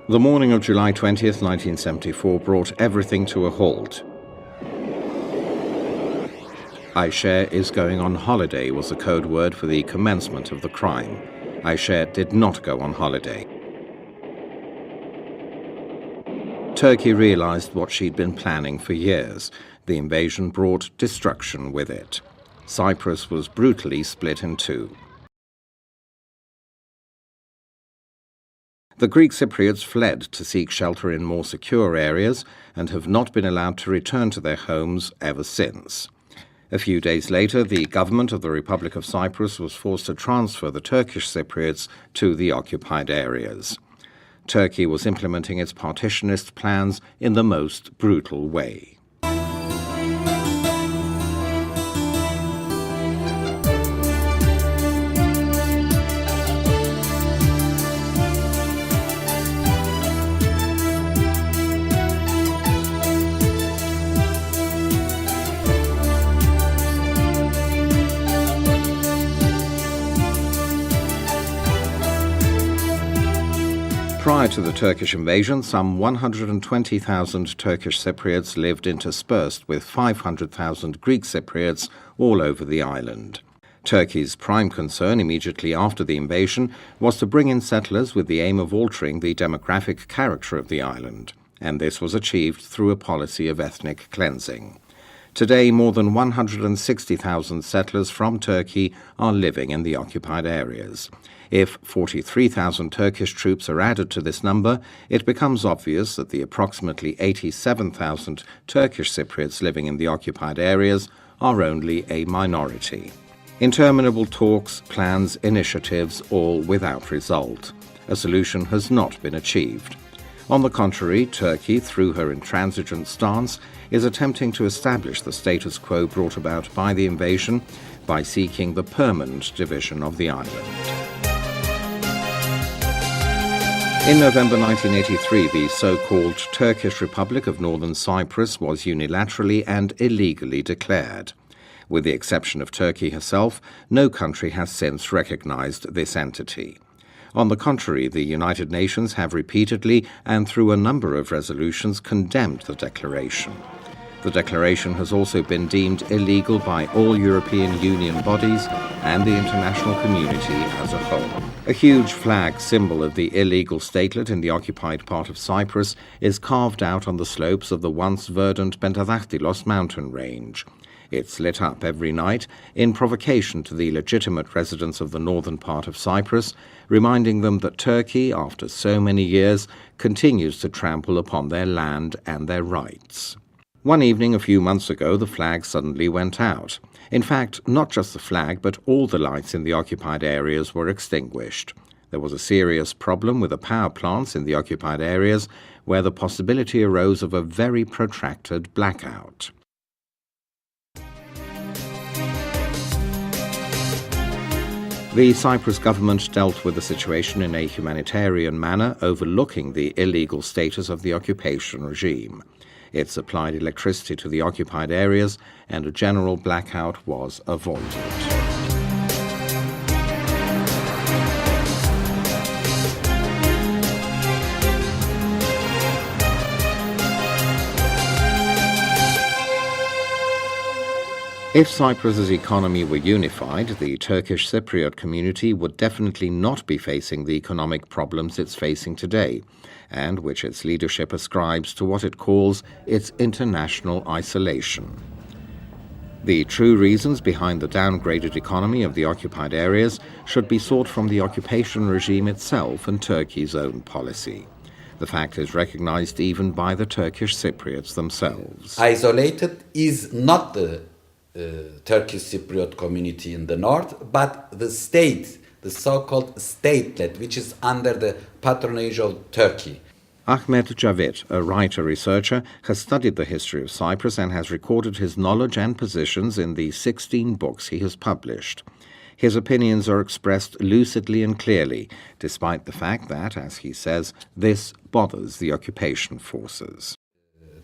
The morning of July 20th, 1974 brought everything to a halt. Ayşe is going on holiday was the code word for the commencement of the crime. Ayşe did not go on holiday. Turkey realized what she'd been planning for years. The invasion brought destruction with it. Cyprus was brutally split in two. The Greek Cypriots fled to seek shelter in more secure areas and have not been allowed to return to their homes ever since. A few days later, the government of the Republic of Cyprus was forced to transfer the Turkish Cypriots to the occupied areas. Turkey was implementing its partitionist plans in the most brutal way. Prior to the Turkish invasion, some 120,000 Turkish Cypriots lived interspersed with 500,000 Greek Cypriots all over the island. Turkey's prime concern immediately after the invasion was to bring in settlers with the aim of altering the demographic character of the island, and this was achieved through a policy of ethnic cleansing. Today, more than 160,000 settlers from Turkey are living in the occupied areas. If 43,000 Turkish troops are added to this number, it becomes obvious that the approximately 87,000 Turkish Cypriots living in the occupied areas are only a minority. Interminable talks, plans, initiatives, all without result. A solution has not been achieved. On the contrary, Turkey, through her intransigent stance, is attempting to establish the status quo brought about by the invasion by seeking the permanent division of the island. In November 1983, the so-called Turkish Republic of Northern Cyprus was unilaterally and illegally declared. With the exception of Turkey herself, no country has since recognized this entity. On the contrary, the United Nations have repeatedly and through a number of resolutions condemned the declaration. The declaration has also been deemed illegal by all European Union bodies and the international community as a whole. A huge flag symbol of the illegal statelet in the occupied part of Cyprus is carved out on the slopes of the once verdant Pentadaktylos mountain range. It's lit up every night in provocation to the legitimate residents of the northern part of Cyprus, reminding them that Turkey, after so many years, continues to trample upon their land and their rights. One evening a few months ago, the flag suddenly went out. In fact, not just the flag, but all the lights in the occupied areas were extinguished. There was a serious problem with the power plants in the occupied areas, where the possibility arose of a very protracted blackout. The Cyprus government dealt with the situation in a humanitarian manner, overlooking the illegal status of the occupation regime. It supplied electricity to the occupied areas, and a general blackout was avoided. If Cyprus's economy were unified, the Turkish Cypriot community would definitely not be facing the economic problems it's facing today, and which its leadership ascribes to what it calls its international isolation. The true reasons behind the downgraded economy of the occupied areas should be sought from the occupation regime itself and Turkey's own policy. The fact is recognized even by the Turkish Cypriots themselves. Isolated is not the Turkish Cypriot community in the north, but the state, the so-called statelet, which is under the patronage of Turkey. Ahmet Javit, a writer-researcher, has studied the history of Cyprus and has recorded his knowledge and positions in the 16 books he has published. His opinions are expressed lucidly and clearly, despite the fact that, as he says, this bothers the occupation forces.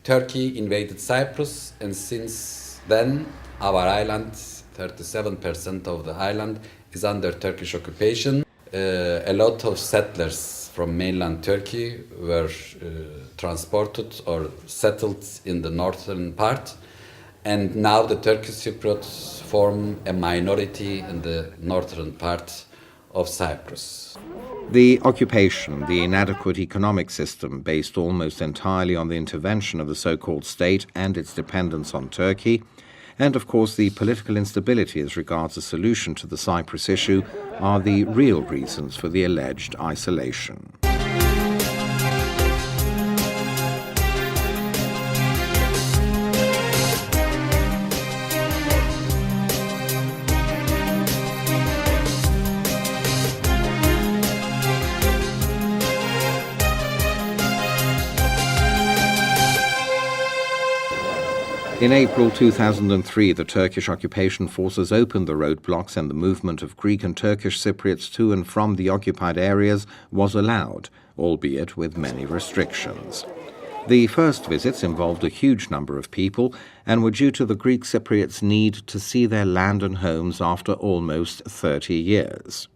Turkey invaded Cyprus, and since then, our island, 37% of the island, is under Turkish occupation. A lot of settlers from mainland Turkey were transported or settled in the northern part, and now the Turkish Cypriots form a minority in the northern part of Cyprus. The occupation, the inadequate economic system based almost entirely on the intervention of the so-called state and its dependence on Turkey, and of course the political instability as regards a solution to the Cyprus issue are the real reasons for the alleged isolation. In April 2003, the Turkish occupation forces opened the roadblocks and the movement of Greek and Turkish Cypriots to and from the occupied areas was allowed, albeit with many restrictions. The first visits involved a huge number of people and were due to the Greek Cypriots' need to see their land and homes after almost 30 years.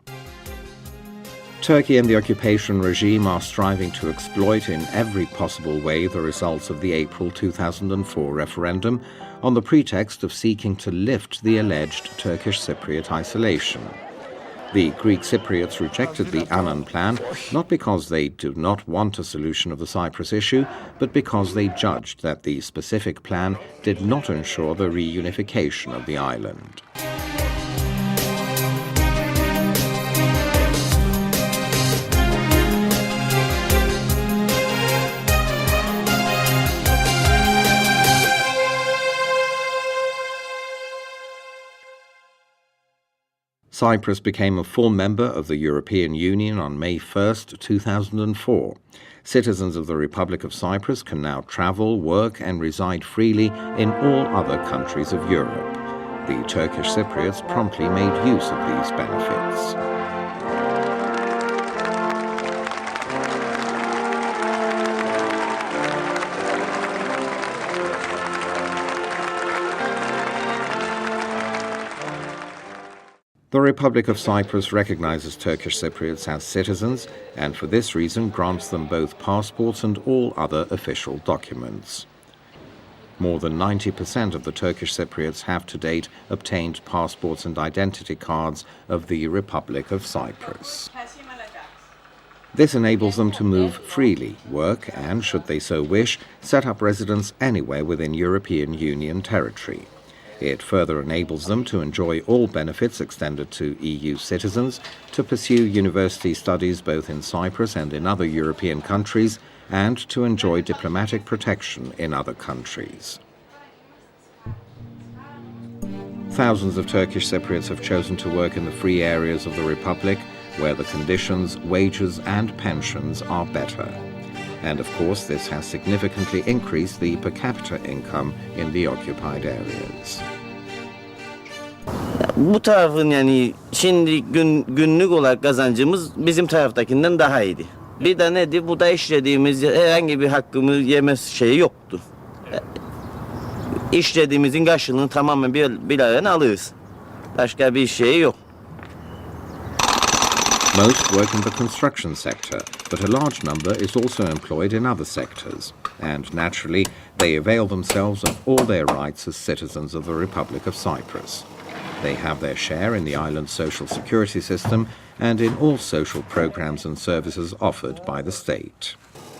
Turkey and the occupation regime are striving to exploit in every possible way the results of the April 2004 referendum on the pretext of seeking to lift the alleged Turkish Cypriot isolation. The Greek Cypriots rejected the Annan plan not because they do not want a solution of the Cyprus issue, but because they judged that the specific plan did not ensure the reunification of the island. Cyprus became a full member of the European Union on May 1, 2004. Citizens of the Republic of Cyprus can now travel, work and reside freely in all other countries of Europe. The Turkish Cypriots promptly made use of these benefits. The Republic of Cyprus recognizes Turkish Cypriots as citizens and for this reason grants them both passports and all other official documents. More than 90% of the Turkish Cypriots have to date obtained passports and identity cards of the Republic of Cyprus. This enables them to move freely, work and, should they so wish, set up residence anywhere within European Union territory. It further enables them to enjoy all benefits extended to EU citizens, to pursue university studies both in Cyprus and in other European countries, and to enjoy diplomatic protection in other countries. Thousands of Turkish Cypriots have chosen to work in the free areas of the Republic, where the conditions, wages and pensions are better. And of course, this has significantly increased the per capita income in the occupied areas. Bu tarafın yani şimdi günlük olarak kazancımız bizim taraftakinden daha iyiydi. Bir de nedir? Bu da işlediğimiz herhangi bir hakkımız yeme şeyi yoktu. İşlediğimizin karşılığını tamamen bir arana alırız. Başka bir şey yok. Most work in the construction sector, but a large number is also employed in other sectors, and naturally they avail themselves of all their rights as citizens of the Republic of Cyprus. They have their share in the island's social security system and in all social programs and services offered by the state.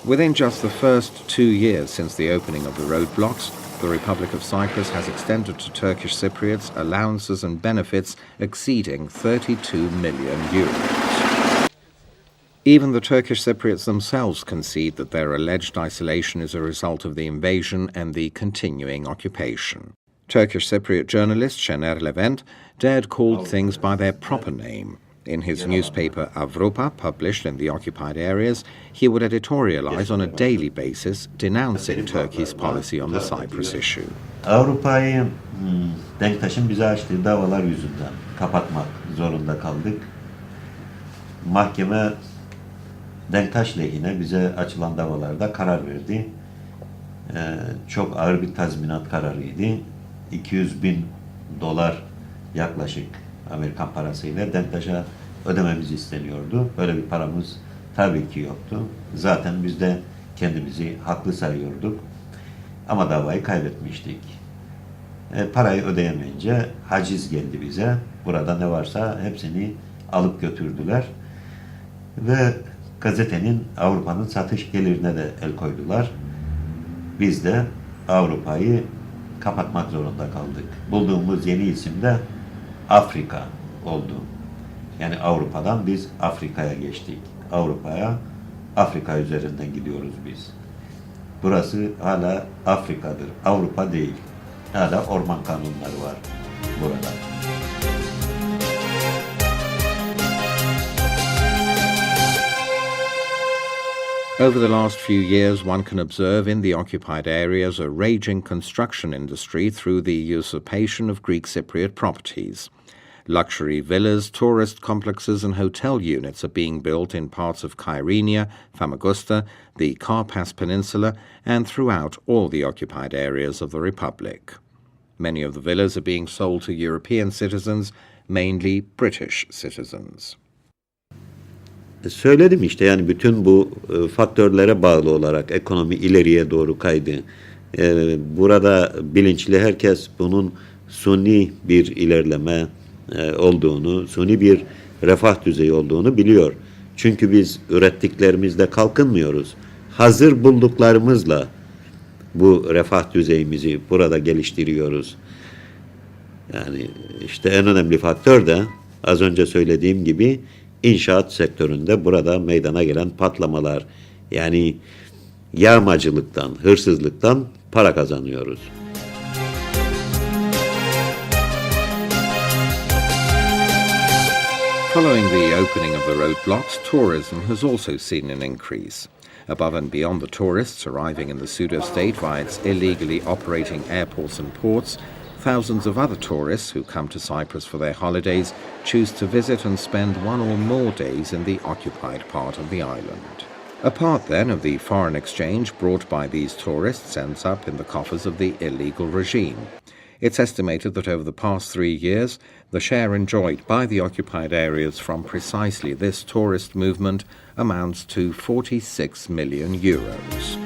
Within just the first 2 years since the opening of the roadblocks, the Republic of Cyprus has extended to Turkish Cypriots allowances and benefits exceeding 32 million euros. Even the Turkish Cypriots themselves concede that their alleged isolation is a result of the invasion and the continuing occupation. Turkish Cypriot journalist Şener Levent dared call things by their proper name. In his newspaper Avrupa, published in the occupied areas, he would editorialize on a daily basis, denouncing Turkey's policy on the Cyprus issue. Avrupa'yı Denktaş'ın bize açtığı davalar yüzünden kapatmak zorunda kaldık. Mahkeme Denktaş lehine bize açılan davalarda karar verdi. Çok ağır bir tazminat kararıydı. 200.000 dolar yaklaşık Amerikan parasıyla Denktaş'a ödememiz isteniyordu. Böyle bir paramız Tabii ki yoktu. Zaten biz de kendimizi haklı sayıyorduk. Ama davayı kaybetmiştik. Parayı ödeyemeyince haciz geldi bize. Burada ne varsa hepsini alıp götürdüler. Ve gazetenin Avrupa'nın satış gelirine de el koydular. Biz de Avrupa'yı kapatmak zorunda kaldık. Bulduğumuz yeni isim de Afrika oldu. Yani Avrupa'dan biz Afrika'ya geçtik. Afrika üzerinden gidiyoruz biz. Burası hala Afrika'dır. Avrupa değil. Hala orman kanunları var burada. Over the last few years, one can observe in the occupied areas a raging construction industry through the usurpation of Greek Cypriot properties. Luxury villas, tourist complexes and hotel units are being built in parts of Kyrenia, Famagusta, the Karpas Peninsula and throughout all the occupied areas of the Republic. Many of the villas are being sold to European citizens, mainly British citizens. Söyledim işte, yani bütün bu faktörlere bağlı olarak ekonomi ileriye doğru kaydı. Burada bilinçli herkes bunun suni bir ilerleme olduğunu, suni bir refah düzeyi olduğunu biliyor. Çünkü biz ürettiklerimizle kalkınmıyoruz. Hazır bulduklarımızla bu refah düzeyimizi burada geliştiriyoruz. Yani işte en önemli faktör de az önce söylediğim gibi İnşaat sektöründe burada meydana gelen patlamalar, yani yağmacılıktan, hırsızlıktan para kazanıyoruz. Following the opening of the roadblocks, tourism has also seen an increase. Above and beyond the tourists arriving in the pseudo-state via its illegally operating airports and ports, thousands of other tourists who come to Cyprus for their holidays choose to visit and spend one or more days in the occupied part of the island. A part, then, of the foreign exchange brought by these tourists ends up in the coffers of the illegal regime. It's estimated that over the past 3 years, the share enjoyed by the occupied areas from precisely this tourist movement amounts to 46 million euros.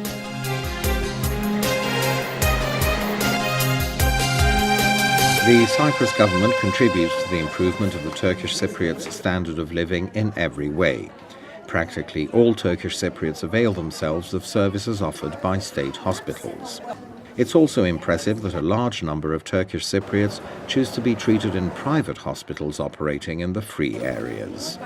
The Cyprus government contributes to the improvement of the Turkish Cypriots' standard of living in every way. Practically all Turkish Cypriots avail themselves of services offered by state hospitals. It's also impressive that a large number of Turkish Cypriots choose to be treated in private hospitals operating in the free areas.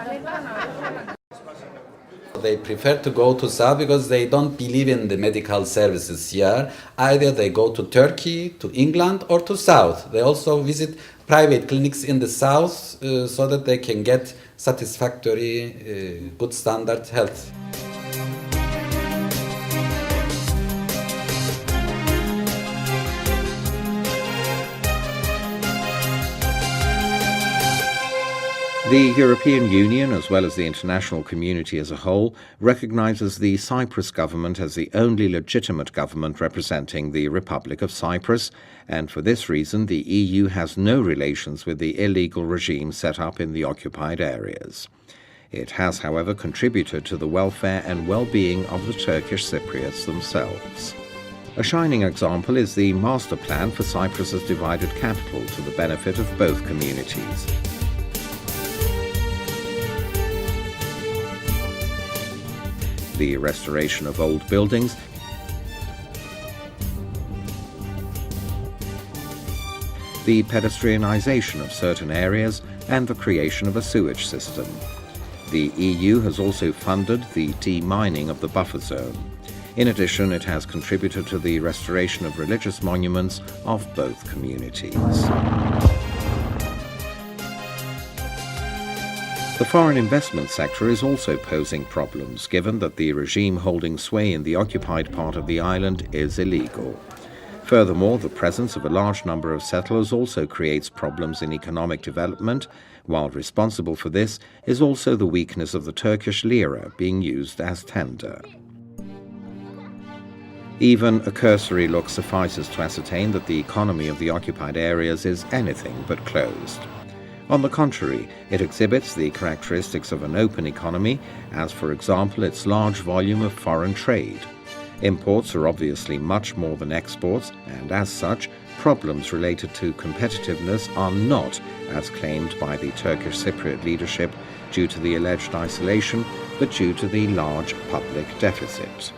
They prefer to go to South because they don't believe in the medical services here. Either they go to Turkey, to England, or to South. They also visit private clinics in the South so that they can get satisfactory, good standard health. The European Union, as well as the international community as a whole, recognizes the Cyprus government as the only legitimate government representing the Republic of Cyprus, and for this reason the EU has no relations with the illegal regime set up in the occupied areas. It has, however, contributed to the welfare and well-being of the Turkish Cypriots themselves. A shining example is the master plan for Cyprus's divided capital to the benefit of both communities. The restoration of old buildings, the pedestrianisation of certain areas, and the creation of a sewage system. The EU has also funded the demining of the buffer zone. In addition, it has contributed to the restoration of religious monuments of both communities. The foreign investment sector is also posing problems, given that the regime holding sway in the occupied part of the island is illegal. Furthermore, the presence of a large number of settlers also creates problems in economic development, while responsible for this is also the weakness of the Turkish lira being used as tender. Even a cursory look suffices to ascertain that the economy of the occupied areas is anything but closed. On the contrary, it exhibits the characteristics of an open economy, as for example its large volume of foreign trade. Imports are obviously much more than exports, and as such, problems related to competitiveness are not, as claimed by the Turkish Cypriot leadership, due to the alleged isolation, but due to the large public deficit.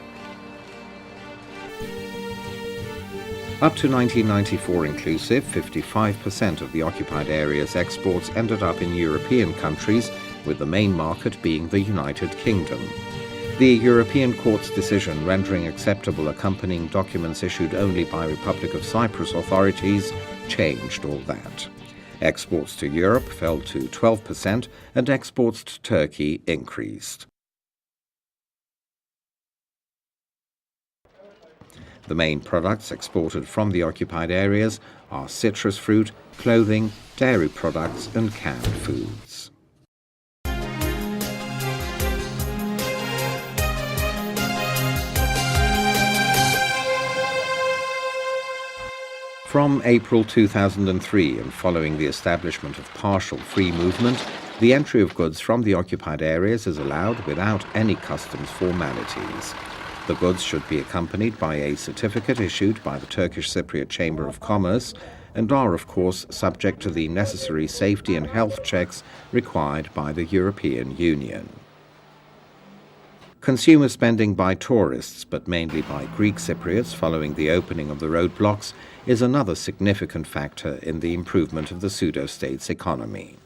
Up to 1994 inclusive, 55% of the occupied area's exports ended up in European countries, with the main market being the United Kingdom. The European Court's decision rendering acceptable accompanying documents issued only by Republic of Cyprus authorities changed all that. Exports to Europe fell to 12% and exports to Turkey increased. The main products exported from the occupied areas are citrus fruit, clothing, dairy products and canned foods. From April 2003 and following the establishment of partial free movement, the entry of goods from the occupied areas is allowed without any customs formalities. The goods should be accompanied by a certificate issued by the Turkish Cypriot Chamber of Commerce and are, of course, subject to the necessary safety and health checks required by the European Union. Consumer spending by tourists, but mainly by Greek Cypriots following the opening of the roadblocks, is another significant factor in the improvement of the pseudo-state's economy.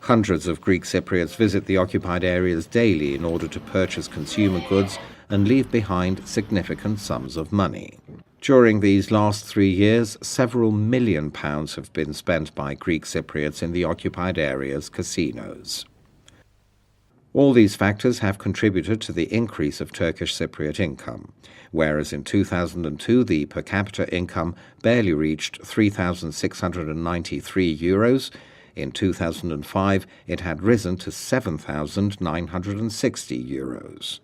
Hundreds of Greek Cypriots visit the occupied areas daily in order to purchase consumer goods and leave behind significant sums of money. During these last 3 years, several million pounds have been spent by Greek Cypriots in the occupied areas' casinos. All these factors have contributed to the increase of Turkish Cypriot income, whereas in 2002 the per capita income barely reached €3,693, in 2005 it had risen to €7,960.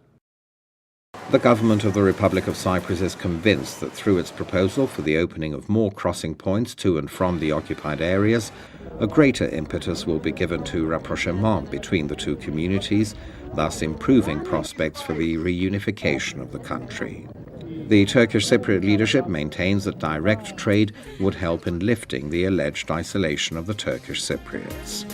The government of the Republic of Cyprus is convinced that through its proposal for the opening of more crossing points to and from the occupied areas, a greater impetus will be given to rapprochement between the two communities, thus improving prospects for the reunification of the country. The Turkish Cypriot leadership maintains that direct trade would help in lifting the alleged isolation of the Turkish Cypriots.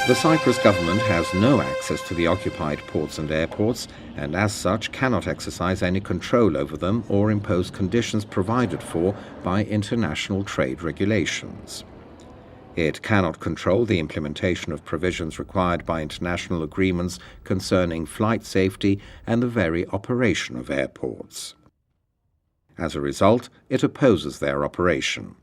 The Cyprus government has no access to the occupied ports and airports, and as such cannot exercise any control over them or impose conditions provided for by international trade regulations. It cannot control the implementation of provisions required by international agreements concerning flight safety and the very operation of airports. As a result, it opposes their operation.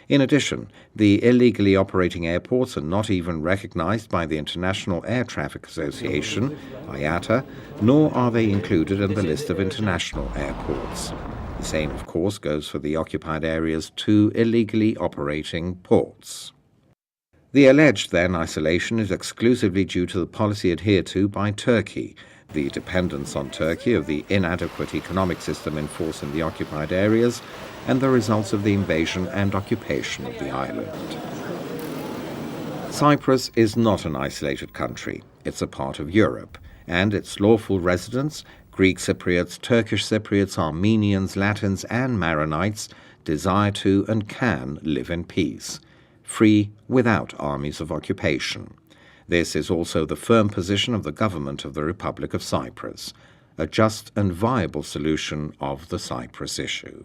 In addition, the illegally operating airports are not even recognized by the International Air Traffic Association, IATA, nor are they included in the list of international airports. The same, of course, goes for the occupied area's 2 illegally operating ports. The alleged, then, isolation is exclusively due to the policy adhered to by Turkey, the dependence on Turkey of the inadequate economic system in force in the occupied areas, and the results of the invasion and occupation of the island. Cyprus is not an isolated country. It's a part of Europe, and its lawful residents, Greek Cypriots, Turkish Cypriots, Armenians, Latins, and Maronites, desire to and can live in peace, free without armies of occupation. This is also the firm position of the government of the Republic of Cyprus, a just and viable solution of the Cyprus issue.